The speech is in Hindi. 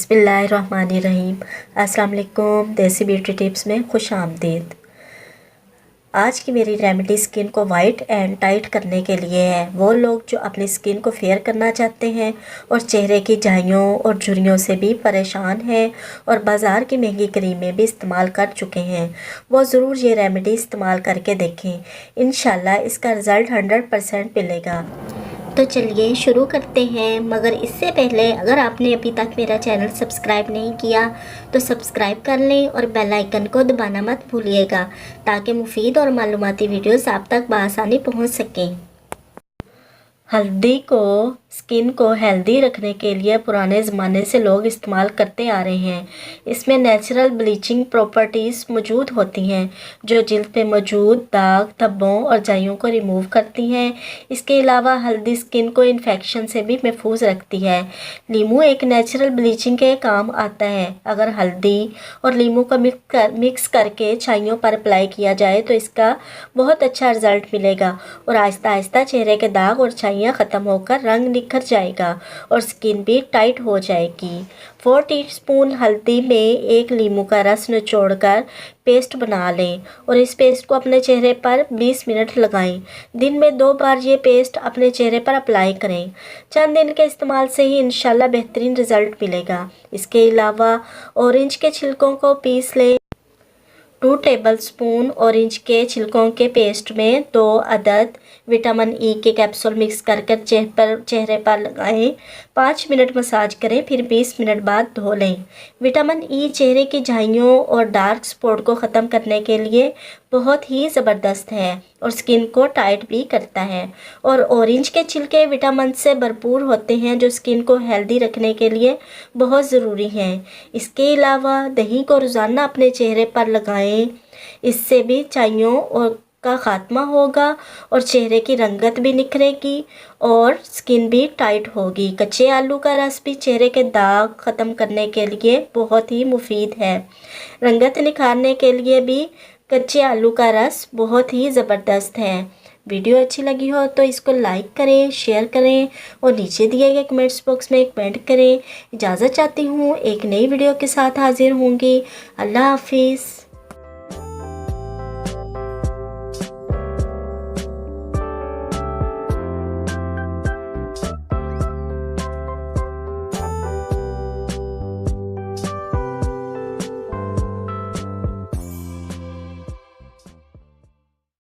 बिस्मिल्लाहिर्रहमानिर्रहीम। अस्सलाम वालेकुम। देसी ब्यूटी टिप्स में खुश आमदीद। आज की मेरी रेमेडी स्किन को वाइट एंड टाइट करने के लिए है। वो लोग जो अपनी स्किन को फेयर करना चाहते हैं और चेहरे की झाइयों और झुर्रियों से भी परेशान हैं और बाज़ार की महंगी क्रीमें भी इस्तेमाल कर चुके हैं, वो ज़रूर ये रेमेडी इस्तेमाल करके देखें। इंशाल्लाह इसका रिज़ल्ट 100% मिलेगा। तो चलिए शुरू करते हैं, मगर इससे पहले अगर आपने अभी तक मेरा चैनल सब्सक्राइब नहीं किया तो सब्सक्राइब कर लें और बेल आइकन को दबाना मत भूलिएगा ताकि मुफीद और मालूमाती वीडियोस आप तक बआसानी पहुंच सकें। हल्दी को स्किन को हेल्दी रखने के लिए पुराने ज़माने से लोग इस्तेमाल करते आ रहे हैं। इसमें नेचुरल ब्लीचिंग प्रॉपर्टीज़ मौजूद होती हैं जो जिल्द पे मौजूद दाग, धब्बों और झाइयों को रिमूव करती हैं। इसके अलावा हल्दी स्किन को इन्फेक्शन से भी महफूज रखती है। नींबू एक नेचुरल ब्लीचिंग के काम आता है। अगर हल्दी और नींबू को मिक्स करके झाइयों पर अप्लाई किया जाए तो इसका बहुत अच्छा रिज़ल्ट मिलेगा और आहिस्ता आहिस्ता चेहरे के दाग और झाइयाँ ख़त्म होकर रंग निखर जाएगा और स्किन भी टाइट हो जाएगी। 4 टीस्पून हल्दी में 1 नींबू का रस निचोड़कर पेस्ट बना लें और इस पेस्ट को अपने चेहरे पर 20 मिनट लगाएं। दिन में 2 बार ये पेस्ट अपने चेहरे पर अप्लाई करें। चंद दिन के इस्तेमाल से ही इंशाल्लाह बेहतरीन रिज़ल्ट मिलेगा। इसके अलावा ऑरेंज के छिलकों को पीस लें। 2 टेबलस्पून ऑरेंज के छिलकों के पेस्ट में 2 अदद विटामिन ई के कैप्सूल मिक्स कर चेहरे पर लगाएं। 5 मिनट मसाज करें, फिर 20 मिनट बाद धो लें। विटामिन ई चेहरे की झाइयों और डार्क स्पॉट को ख़त्म करने के लिए बहुत ही ज़बरदस्त है और स्किन को टाइट भी करता है। और ऑरेंज के छिलके विटामिन से भरपूर होते हैं जो स्किन को हेल्दी रखने के लिए बहुत ज़रूरी हैं। इसके अलावा दही को रोज़ाना अपने चेहरे पर लगाएं। इससे भी झाइयों और का ख़ात्मा होगा और चेहरे की रंगत भी निखरेगी और स्किन भी टाइट होगी। कच्चे आलू का रस भी चेहरे के दाग ख़त्म करने के लिए बहुत ही मुफीद है। रंगत निखारने के लिए भी कच्चे आलू का रस बहुत ही ज़बरदस्त है। वीडियो अच्छी लगी हो तो इसको लाइक करें, शेयर करें और नीचे दिए गए कमेंट्स बॉक्स में कमेंट करें। इजाज़त चाहती हूँ, एक नई वीडियो के साथ हाजिर होंगी। अल्लाह हाफिज़।